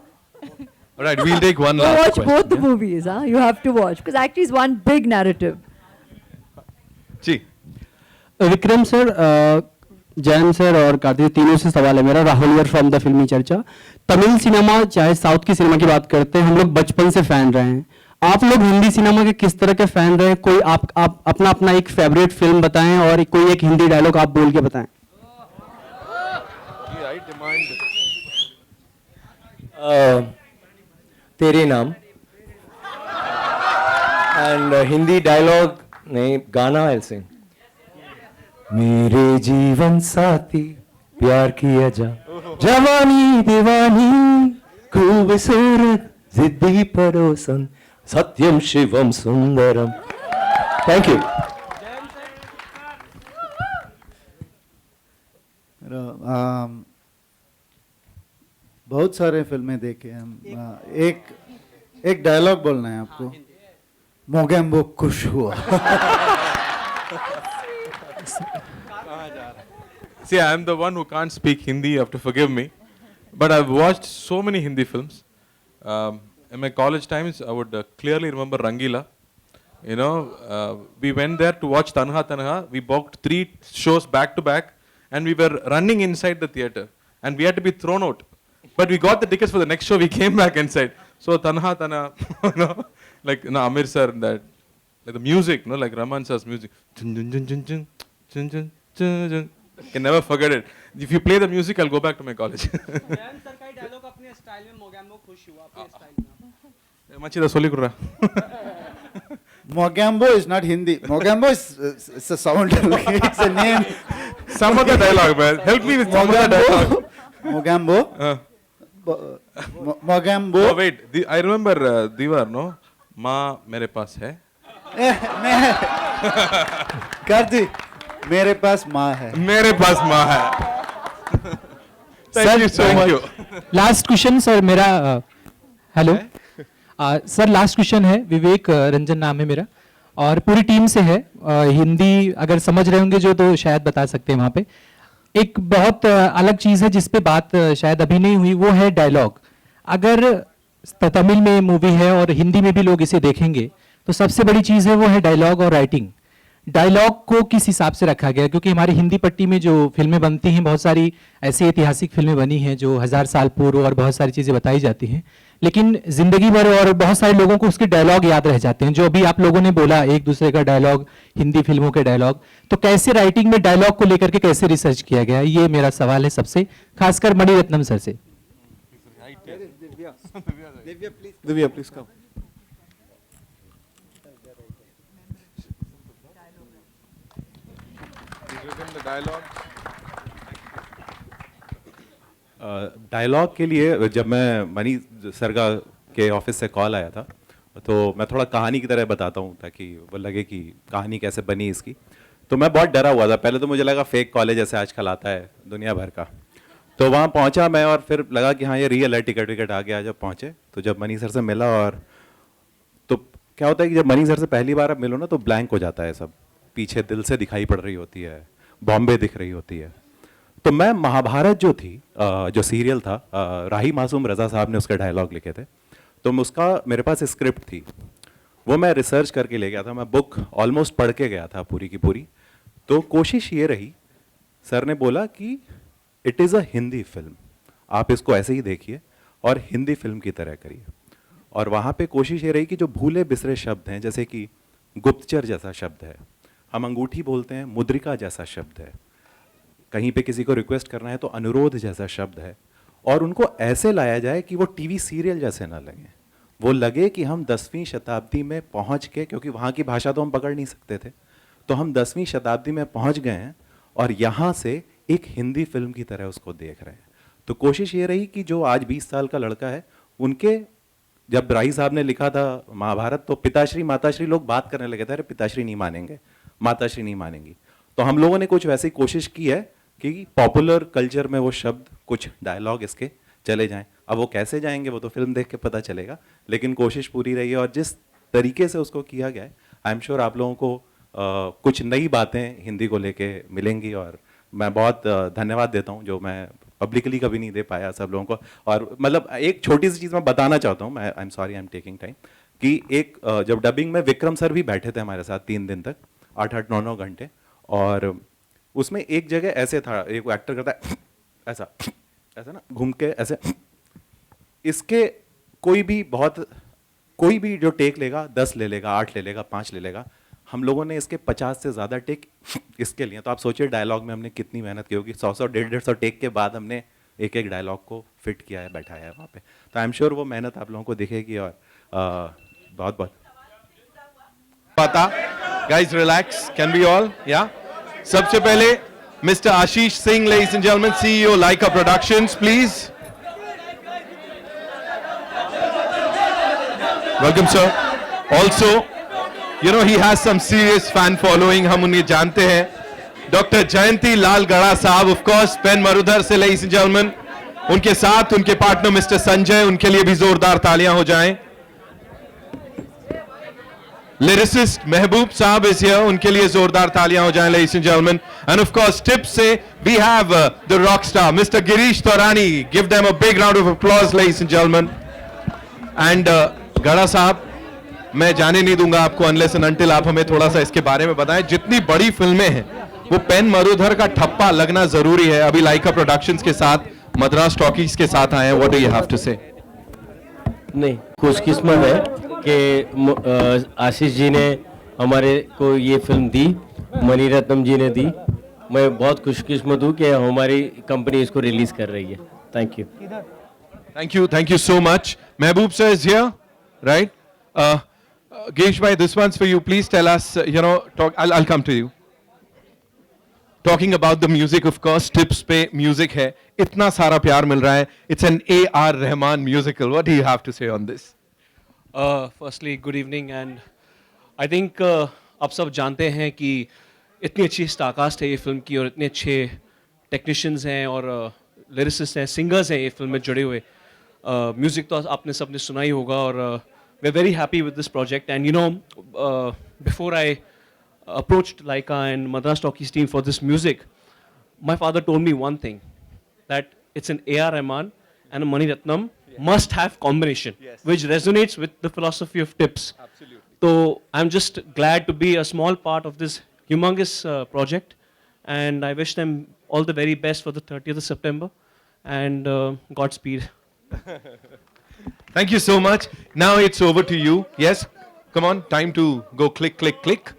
All right, we'll take one Go last watch question. both the movies, huh? You have to watch because actually it's one big narrative. जी Vikram sir, Jayram sir और कार्तिक, तीनों से सवाल है मेरा। राहुल यर from the फिल्मी चर्चा। Tamil cinema चाहे साउथ की सिनेमा की बात करते हैं, हम लोग बचपन से फैन रहे हैं। आप लोग हिंदी सिनेमा के किस तरह के फैन रहे? कोई आप अपना अपना एक फेवरेट फिल्म बताएं और कोई एक हिंदी डायलॉग आप बोल के बताएं। तेरे नाम एंड हिंदी डायलॉग नहीं, गाना आई सिंग। मेरे जीवन साथी प्यार किया जा, जवानी दीवानी खूबसूरत जिद्दी पड़ोसन, सत्यम शिवम सुंदरम। Thank you. बहुत सारे फिल्में देखे हम। एक डायलॉग बोलना है आपको। मोगेम्बो खुश हुआ। See, I am the one who can't speak Hindi. You have to forgive me. But I've watched so many Hindi films. In my college times, I would clearly remember Rangila. You know, we went there to watch Tanha Tanha. We booked 3 shows back to back, and we were running inside the theater, and we had to be thrown out. But we got the tickets for the next show. We came back inside. So Tanha Tanha, you know, like Amir sir, that like the music, you know, like Rahman sir's music. Chun, chun, chun, chun, chun, chun, chun, chun, chun. Can never forget it. If you play the music, I'll go back to my college. Jairam sir का dialogue अपने style में मोगैम्बो खुश हुआ अपने style में। Machida solli kurra. Mogambo is not Hindi. Mogambo is it's a sound. It's a name. Some other dialogue, man. Help me with some other dialogue. Mogambo. Mogambo. Oh, wait. I remember Diwar, no? माँ मेरे पास है। Karthi, मेरे पास माँ है। मेरे पास माँ है। Thank you so much. Last question sir मेरा, हेलो सर, लास्ट क्वेश्चन है। विवेक रंजन नाम है मेरा और पूरी टीम से है। हिंदी अगर समझ रहे होंगे जो तो शायद बता सकते हैं। वहाँ पे एक बहुत अलग चीज़ है जिस पे बात शायद अभी नहीं हुई, वो है डायलॉग। अगर तमिल में मूवी है और हिंदी में भी लोग इसे देखेंगे तो सबसे बड़ी चीज़ है वो है डायलॉग और राइटिंग। डायलॉग को किस हिसाब से रखा गया, क्योंकि हमारी हिंदी पट्टी में जो फिल्में बनती हैं, बहुत सारी ऐसी ऐतिहासिक फिल्में बनी हैं जो 1000 साल पूर्व और बहुत सारी चीज़ें बताई जाती हैं, लेकिन जिंदगी भर और बहुत सारे लोगों को उसके डायलॉग याद रह जाते हैं। जो अभी आप लोगों ने बोला एक दूसरे का डायलॉग, हिंदी फिल्मों के डायलॉग, तो कैसे राइटिंग में डायलॉग को लेकर के कैसे रिसर्च किया गया, ये मेरा सवाल है सबसे, खासकर मणि रत्नम सर से। Divya, please come. डायलॉग के लिए जब मैं मनी सर के ऑफिस से कॉल आया था तो मैं थोड़ा कहानी की तरह बताता हूँ ताकि वो लगे कि कहानी कैसे बनी इसकी। तो मैं बहुत डरा हुआ था, पहले तो मुझे लगा फेक कॉलेज जैसे आजकल आता है दुनिया भर का। तो वहाँ पहुँचा मैं और फिर लगा कि हाँ ये रियल है, टिकट विकट आ गया। जब पहुँचे तो जब मनी सर से मिला, और तो क्या होता है कि जब मनी सर से पहली बार आप मिलो ना तो ब्लैंक हो जाता है सब, पीछे दिल से दिखाई पड़ रही होती है, बॉम्बे दिख रही होती है। तो मैं महाभारत जो थी, जो सीरियल था, राही मासूम रज़ा साहब ने उसके डायलॉग लिखे थे, तो उसका मेरे पास स्क्रिप्ट थी, वो मैं रिसर्च करके ले गया था। मैं बुक ऑलमोस्ट पढ़ के गया था पूरी की पूरी। तो कोशिश ये रही सर ने बोला कि it is a Hindi film, आप इसको ऐसे ही देखिए और हिंदी फिल्म की तरह करिए। और वहाँ पे कोशिश ये रही कि जो भूले बिसरे शब्द हैं, जैसे कि गुप्तचर जैसा शब्द है, हम अंगूठी बोलते हैं, मुद्रिका जैसा शब्द है, कहीं पे किसी को रिक्वेस्ट करना है तो अनुरोध जैसा शब्द है, और उनको ऐसे लाया जाए कि वो टीवी सीरियल जैसे ना लगे, वो लगे कि हम 10वीं शताब्दी में पहुंच के, क्योंकि वहाँ की भाषा तो हम पकड़ नहीं सकते थे, तो हम 10वीं शताब्दी में पहुंच गए हैं और यहाँ से एक हिंदी फिल्म की तरह उसको देख रहे हैं। तो कोशिश ये रही कि जो आज 20 साल का लड़का है, उनके, जब राही साहब ने लिखा था महाभारत, तो पिताश्री माताश्री लोग बात करने लगे थे, अरे पिताश्री नहीं मानेंगे, माताश्री नहीं मानेंगी। तो हम लोगों ने कुछ वैसी कोशिश की है कि पॉपुलर कल्चर में वो शब्द, कुछ डायलॉग इसके चले जाएं। अब वो कैसे जाएंगे वो तो फिल्म देख के पता चलेगा, लेकिन कोशिश पूरी रही है। और जिस तरीके से उसको किया गया है, आई एम श्योर आप लोगों को कुछ नई बातें हिंदी को लेके मिलेंगी। और मैं बहुत धन्यवाद देता हूँ, जो मैं पब्लिकली कभी नहीं दे पाया सब लोगों को। और मतलब एक छोटी सी चीज़ मैं बताना चाहता हूँ, मैं I am sorry, I am taking time, कि एक जब डबिंग में विक्रम सर भी बैठे थे हमारे साथ 3 दिन तक, 8-8, 9-9 घंटे, और उसमें एक जगह ऐसे था, एक एक्टर करता है ऐसा ऐसा ना, घूम के ऐसे, इसके कोई भी जो टेक लेगा 10 ले लेगा, 8 ले लेगा, 5 ले लेगा। हम लोगों ने इसके 50 से ज़्यादा टेक इसके लिए। तो आप सोचिए डायलॉग में हमने कितनी मेहनत की होगी। 100-100, 150-150 टेक के बाद हमने एक एक डायलॉग को फिट किया है, बैठाया है वहाँ पे। तो आई एम श्योर वो मेहनत आप लोगों को दिखेगी। और बहुत बहुत पता। Guys, relax. Can we all? Yeah. सबसे पहले Mr. Ashish Singh, ladies and gentlemen, CEO Leica Productions, please. Welcome, sir. Also, you know, he has some serious fan following. हम उन्हें जानते हैं. Dr. जयंती लाल गड़ा साहब, of course, पेन मरुधर से, ladies and gentlemen. उनके साथ उनके पार्टनर मिस्टर संजय, उनके लिए भी जोरदार तालियां हो जाएं. Lyricist महबूब साहब is here, उनके लिए जोरदार तालियां हो जाएं, ladies and gentlemen. And of course, tips से we have the rock star, Mr. Girish Torani. Give them a big round of applause, ladies and gentlemen. And गड़ा साहब, मैं जाने नहीं दूंगा आपको unless and until आप हमें थोड़ा सा इसके बारे में बताएं। जितनी बड़ी फिल्में हैं, वो पेन मरुधर का ठप्पा लगना जरूरी है। अभी लाइका प्रोडक्शंस के साथ, मद्रास टॉकीज के साथ आए हैं। What do you have to say? नहीं, खुशकिस्मत है कि आशीष जी ने हमारे को ये फिल्म दी, मणिरत्नम जी ने दी। मैं बहुत खुशकिस्मत हूँ कि हमारी कंपनी इसको रिलीज कर रही है। Thank you. Thank you so much. Mehboob sir is here, right? Girish bhai, this one's for you. Please tell us, I'll come to you. Talking about the music, of course, tips पे music है, इतना सारा प्यार मिल रहा है. It's an A.R. Rahman musical. What do you have to say on this? Firstly, good evening, and I think आप सब जानते हैं कि इतनी अच्छी स्टारकास्ट है ये फिल्म की, और इतने अच्छे टेक्नीशियंस हैं और लिरिसिस्ट हैं, सिंगर्स हैं ये फिल्म में जुड़े हुए. म्यूज़िक तो आपने सबने सुना ही होगा, और we're very happy with this project. And before I approached Laika and Madras Talkies team for this music, my father told me one thing, that it's an A.R. Rahman and a Mani Ratnam must have combination, which resonates with the philosophy of tips. Absolutely. So I'm just glad to be a small part of this humongous project, and I wish them all the very best for the 30th of September, and Godspeed. Thank you so much. Now it's over to you. Yes, come on, time to go click, click, click.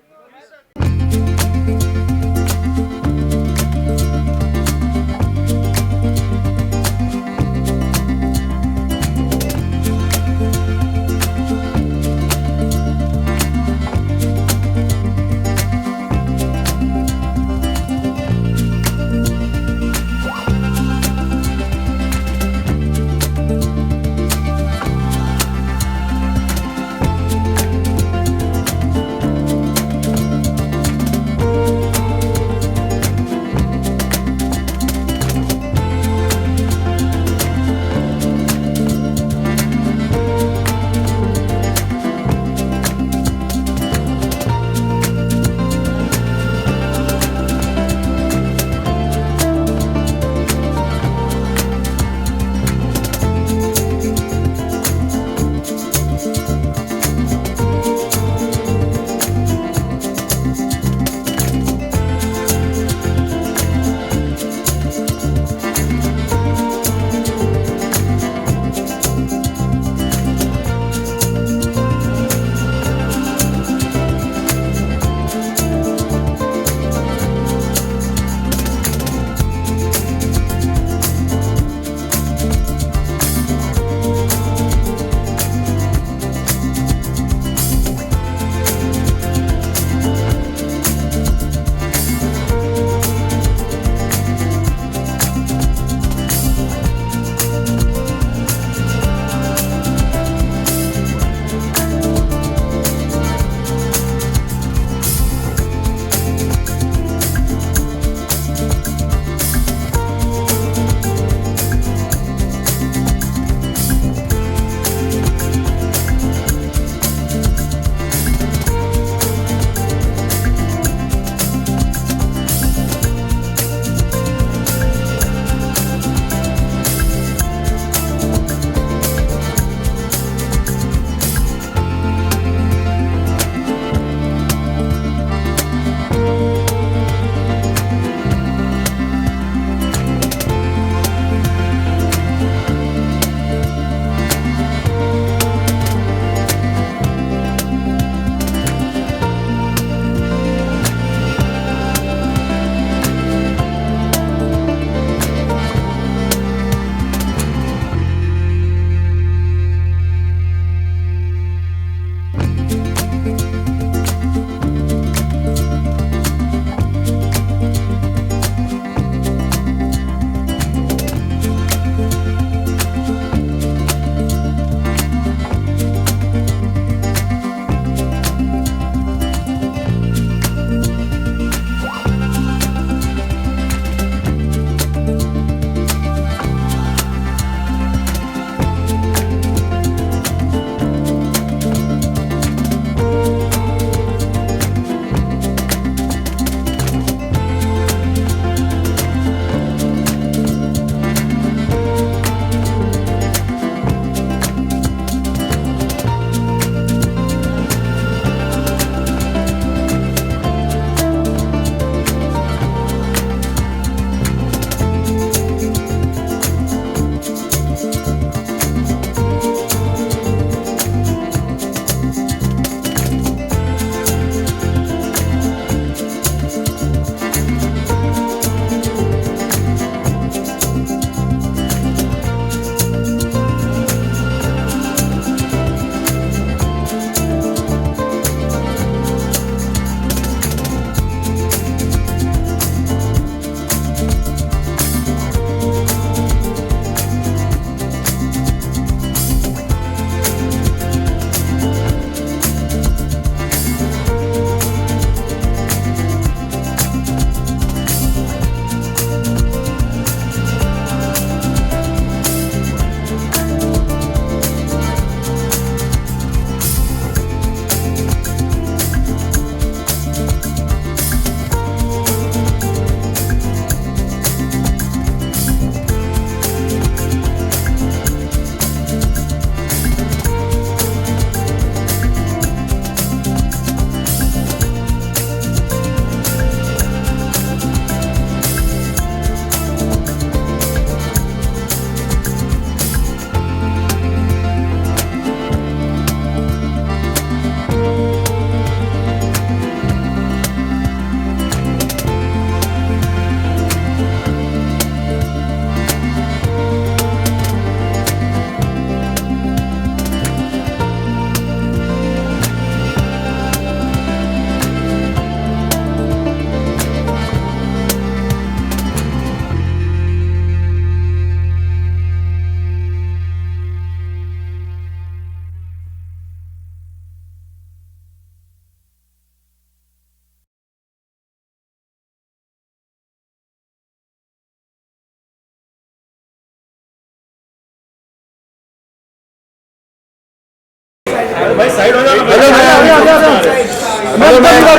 भाई side हो जाओ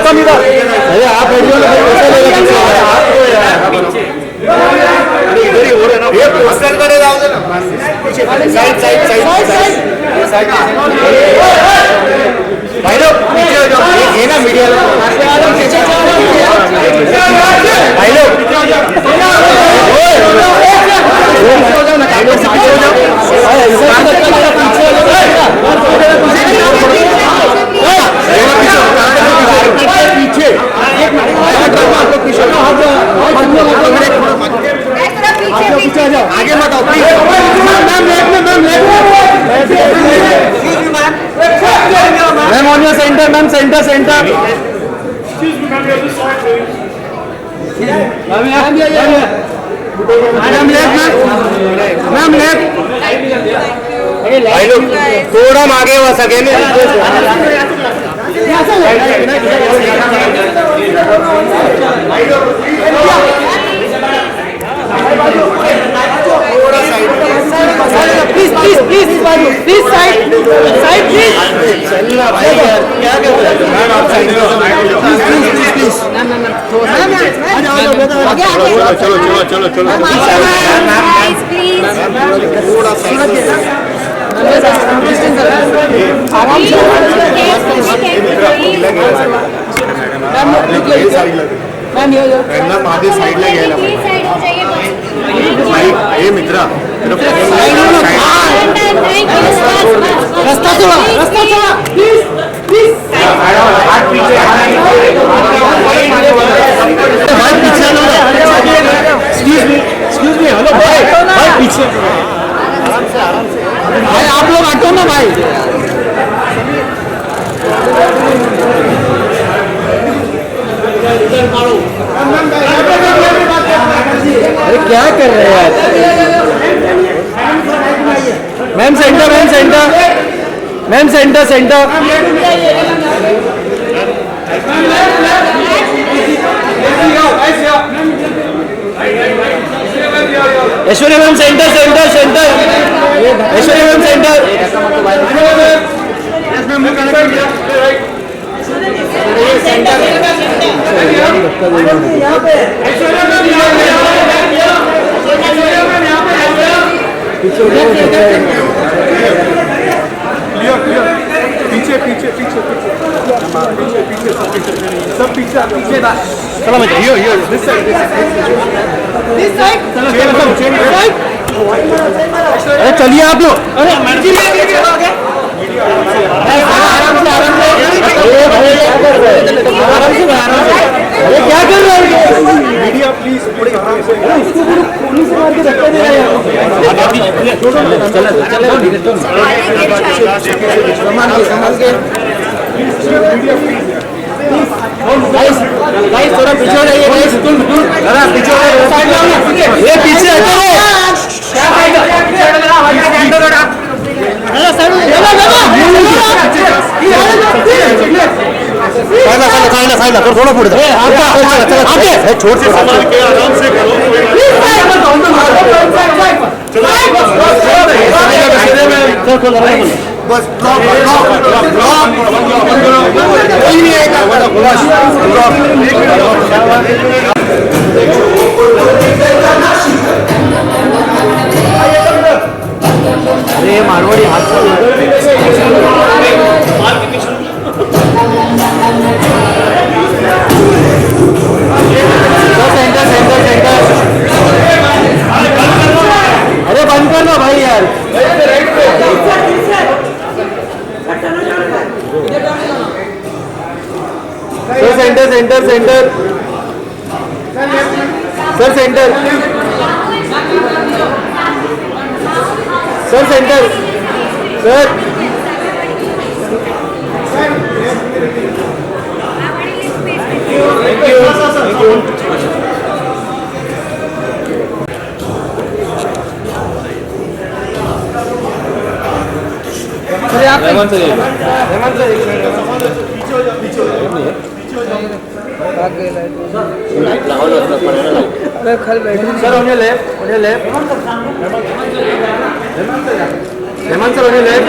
कम इधर अरे आप बैठिए ना भाई कैसे इधर ही हो रहा है ना ये पोस्टर करे जाओ ना साइड भाई लोग पीछे हो जाओ ये ना मीडिया भाई लोग पीछे आगे मत आओ ma'am on your centre ma'am centre ma'am left भाई लोग थोड़ा आगे हो सके प्लीज साइड प्लीज चलना भाई यार क्या कर रहे हो मैम आप साइड प्लीज चलो थोड़ा साइड मैम आधे साइड ले गए ए मित्रा रास्ता थोड़ा प्लीज हाथ पीछे एक्सक्यूज मी हेलो भाई पीछे भाई आप लोग हटो ना भाई अरे क्या कर रहे हैं यार ma'am centre Aishwarya ma'am centre Aishwarya ma'am centre पीछे सब पीछे चलो मैं यो दिस साइड अरे चलिए आप लोग अरे क्या कर रहे हैं मीडिया प्लीज पुलिस मार के धक्का दे रहे हैं गाइस थोड़ा पीछे हो जाइए गाइस जरा पीछे हो ये पीछे हटो साइड थोड़ा पुढे छोड़ से संभाल के आराम से करो बस अरे मारवाड़ी हाथ सेंटर अरे बंद करना भाई यार centre sir centre sir thank you sir on your left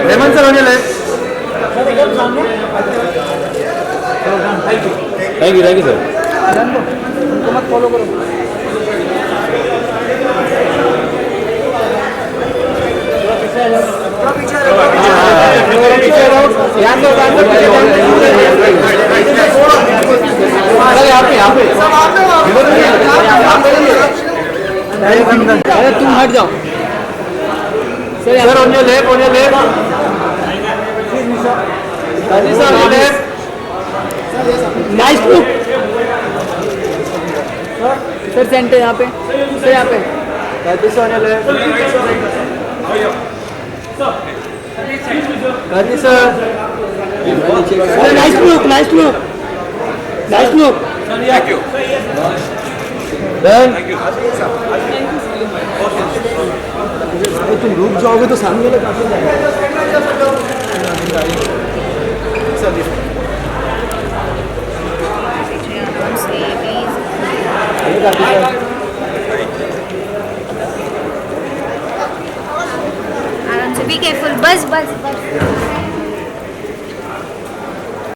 Reman sir on your left thank you sir. अरे तुम हट जाओ sir on your left sir on your left nice look sir centre यहाँ पे सर यहाँ पे Karthi on your left Karthi sir nice look thank you done तुम रुक जाओगे तो सामने वाला काफी आराम से be careful बस